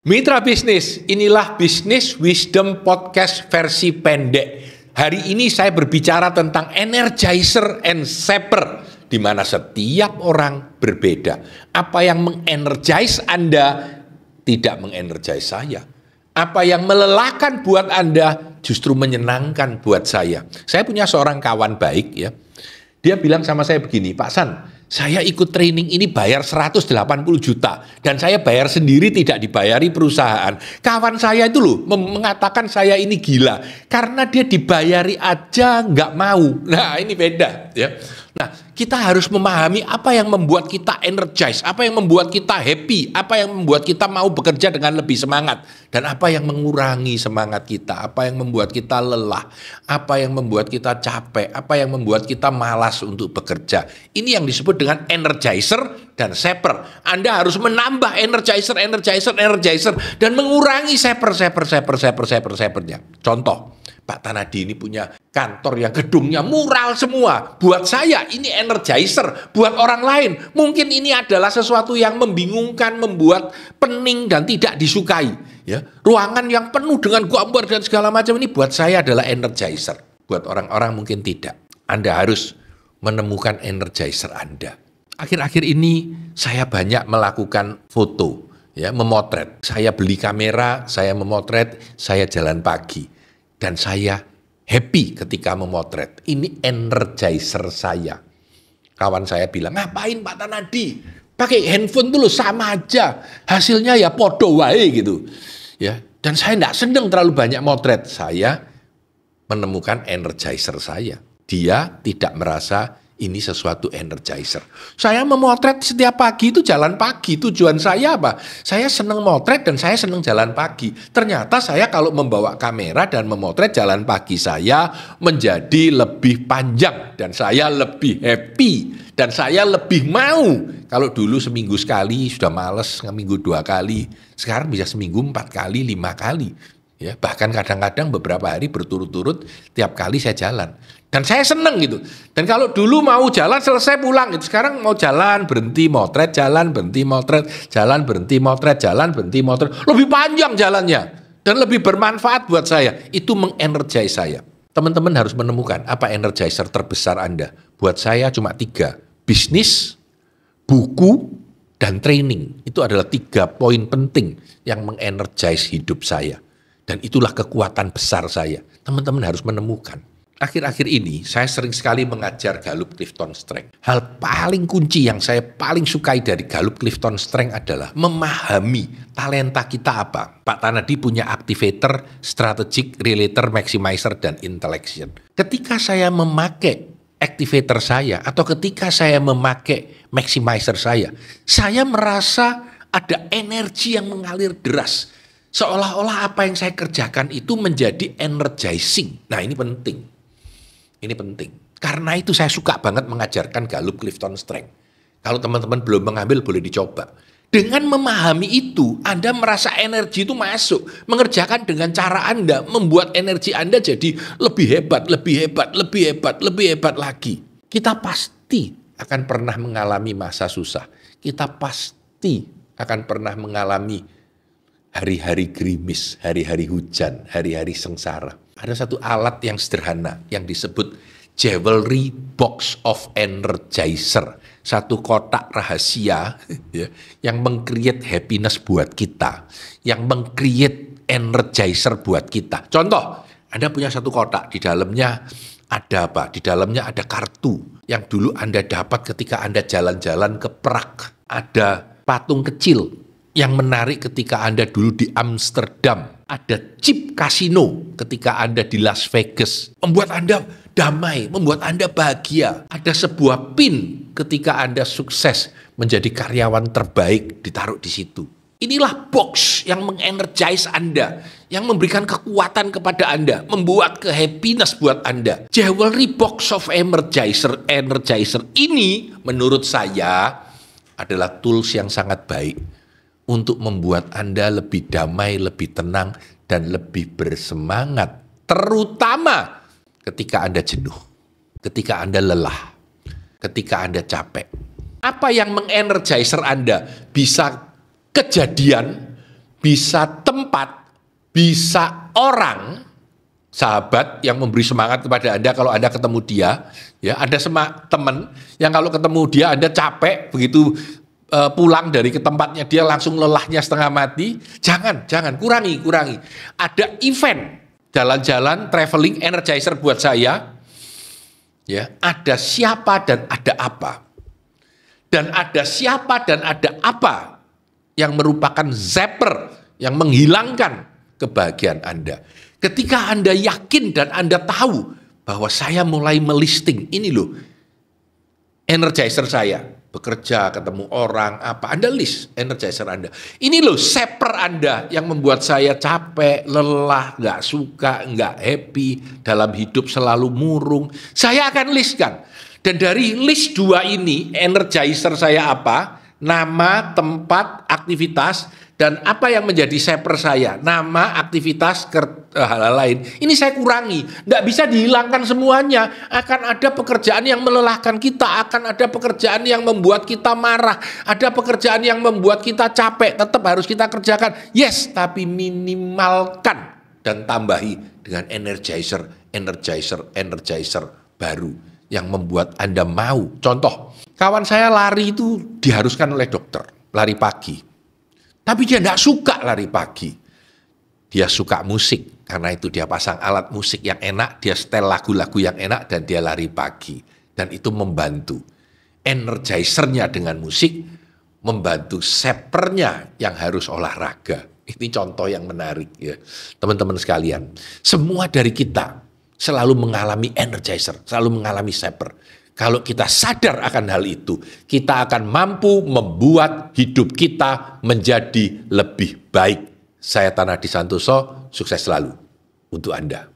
Mitra bisnis, inilah Business Wisdom Podcast versi pendek. Hari ini saya berbicara tentang energizer and saper, di mana setiap orang berbeda. Apa yang mengenergize Anda tidak mengenergize saya. Apa yang melelahkan buat Anda justru menyenangkan buat saya. Saya punya seorang kawan baik ya. Dia bilang sama saya begini, Pak San, saya ikut training ini bayar 180 juta dan saya bayar sendiri, tidak dibayari perusahaan. Kawan saya itu loh mengatakan saya ini gila karena dia dibayari aja nggak mau. Nah ini beda ya. Nah kita harus memahami apa yang membuat kita energize, apa yang membuat kita happy, apa yang membuat kita mau bekerja dengan lebih semangat, dan apa yang mengurangi semangat kita, apa yang membuat kita lelah, apa yang membuat kita capek, apa yang membuat kita malas untuk bekerja. Ini yang disebut dengan energizer dan saper. Anda harus menambah energizer dan mengurangi sapernya. Contoh, Pak Tanadi ini punya kantor yang gedungnya mural semua. Buat saya ini energizer, buat orang lain mungkin ini adalah sesuatu yang membingungkan, membuat pening dan tidak disukai. Ya, ruangan yang penuh dengan gambar dan segala macam ini buat saya adalah energizer. Buat orang-orang mungkin tidak. Anda harus menemukan energizer Anda. Akhir-akhir ini saya banyak melakukan foto, ya, memotret. Saya beli kamera, saya memotret, saya jalan pagi. Dan saya happy ketika memotret. Ini energizer saya. Kawan saya bilang, ngapain Pak Tanadi? Pakai handphone dulu sama aja. Hasilnya ya podo wae gitu. Ya, dan saya tidak senang terlalu banyak motret. Saya menemukan energizer saya. Dia tidak merasa ini sesuatu energizer. Saya memotret setiap pagi itu jalan pagi. Tujuan saya apa? Saya senang motret dan saya senang jalan pagi. Ternyata saya kalau membawa kamera dan memotret jalan pagi saya menjadi lebih panjang. Dan saya lebih happy. Dan saya lebih mau. Kalau dulu seminggu sekali sudah males, seminggu 2 kali. Sekarang bisa seminggu 4 kali, 5 kali. Ya, bahkan kadang-kadang beberapa hari berturut-turut tiap kali saya jalan. Dan saya seneng gitu. Dan kalau dulu mau jalan selesai pulang gitu. Sekarang mau jalan, berhenti motret, jalan, berhenti motret, jalan, berhenti motret, jalan, berhenti motret. Lebih panjang jalannya. Dan lebih bermanfaat buat saya. Itu mengenergize saya. Teman-teman harus menemukan apa energizer terbesar Anda. Buat saya cuma 3. Bisnis, buku, dan training. Itu adalah 3 poin penting yang mengenergize hidup saya. Dan itulah kekuatan besar saya. Teman-teman harus menemukan. Akhir-akhir ini saya sering sekali mengajar Gallup Clifton Strength. Hal paling kunci yang saya paling sukai dari Gallup Clifton Strength adalah memahami talenta kita apa. Pak Tanadi punya activator, strategic, relator, maximizer, dan intellection. Ketika saya memakai activator saya atau ketika saya memakai maximizer saya merasa ada energi yang mengalir deras. Seolah-olah apa yang saya kerjakan itu menjadi energizing. Nah ini penting. Ini penting. Karena itu saya suka banget mengajarkan Gallup Clifton Strength. Kalau teman-teman belum mengambil boleh dicoba. Dengan memahami itu, Anda merasa energi itu masuk. Mengerjakan dengan cara Anda, membuat energi Anda jadi lebih hebat, lebih hebat, lebih hebat, lebih hebat lagi. Kita pasti akan pernah mengalami masa susah. Kita pasti akan pernah mengalami hari-hari gerimis, hari-hari hujan, hari-hari sengsara. Ada satu alat yang sederhana yang disebut Jewelry Box of Energizer. Satu kotak rahasia ya, yang meng-create happiness buat kita. Yang meng-create energizer buat kita. Contoh, Anda punya satu kotak, di dalamnya ada apa? Di dalamnya ada kartu yang dulu Anda dapat ketika Anda jalan-jalan ke Prague. Ada patung kecil yang menarik ketika Anda dulu di Amsterdam. Ada chip kasino ketika Anda di Las Vegas. Membuat Anda damai, membuat Anda bahagia. Ada sebuah pin ketika Anda sukses menjadi karyawan terbaik ditaruh di situ. Inilah box yang mengenergize Anda, yang memberikan kekuatan kepada Anda, membuat happiness buat Anda. Jewelry Box of Energizer ini menurut saya adalah tools yang sangat baik untuk membuat Anda lebih damai, lebih tenang, dan lebih bersemangat. Terutama ketika Anda jenuh, ketika Anda lelah, ketika Anda capek. Apa yang mengenergizer Anda bisa kejadian, bisa tempat, bisa orang, sahabat yang memberi semangat kepada Anda kalau Anda ketemu dia. Ya, ada teman yang kalau ketemu dia Anda capek, begitu pulang dari ke tempatnya dia langsung lelahnya setengah mati. Jangan, kurangi. Ada event, jalan-jalan, traveling, energizer buat saya. Ya, ada siapa dan ada apa. Dan ada siapa dan ada apa yang merupakan zapper, yang menghilangkan kebahagiaan Anda. Ketika Anda yakin dan Anda tahu bahwa saya mulai melisting, ini loh, energizer saya. Bekerja, ketemu orang, apa. Anda list energizer Anda. Ini loh zapper Anda yang membuat saya capek, lelah, nggak suka, nggak happy, dalam hidup selalu murung. Saya akan listkan. Dan dari list 2 ini, energizer saya apa? Nama, tempat, aktivitas, dan apa yang menjadi zapper saya, nama, aktivitas, hal lain. Ini saya kurangi. Nggak bisa dihilangkan semuanya. Akan ada pekerjaan yang melelahkan kita. Akan ada pekerjaan yang membuat kita marah. Ada pekerjaan yang membuat kita capek. Tetap harus kita kerjakan. Yes, tapi minimalkan dan tambahi dengan energizer baru yang membuat Anda mau. Contoh, kawan saya lari itu diharuskan oleh dokter. Lari pagi. Tapi dia tidak suka lari pagi. Dia suka musik. Karena itu dia pasang alat musik yang enak. Dia setel lagu-lagu yang enak. Dan dia lari pagi. Dan itu membantu. Energizernya dengan musik. Membantu zappernya yang harus olahraga. Ini contoh yang menarik ya. Teman-teman sekalian. Semua dari kita selalu mengalami energizer. Selalu mengalami zapper. Kalau kita sadar akan hal itu, kita akan mampu membuat hidup kita menjadi lebih baik. Saya Tanah Di Santoso, sukses selalu untuk Anda.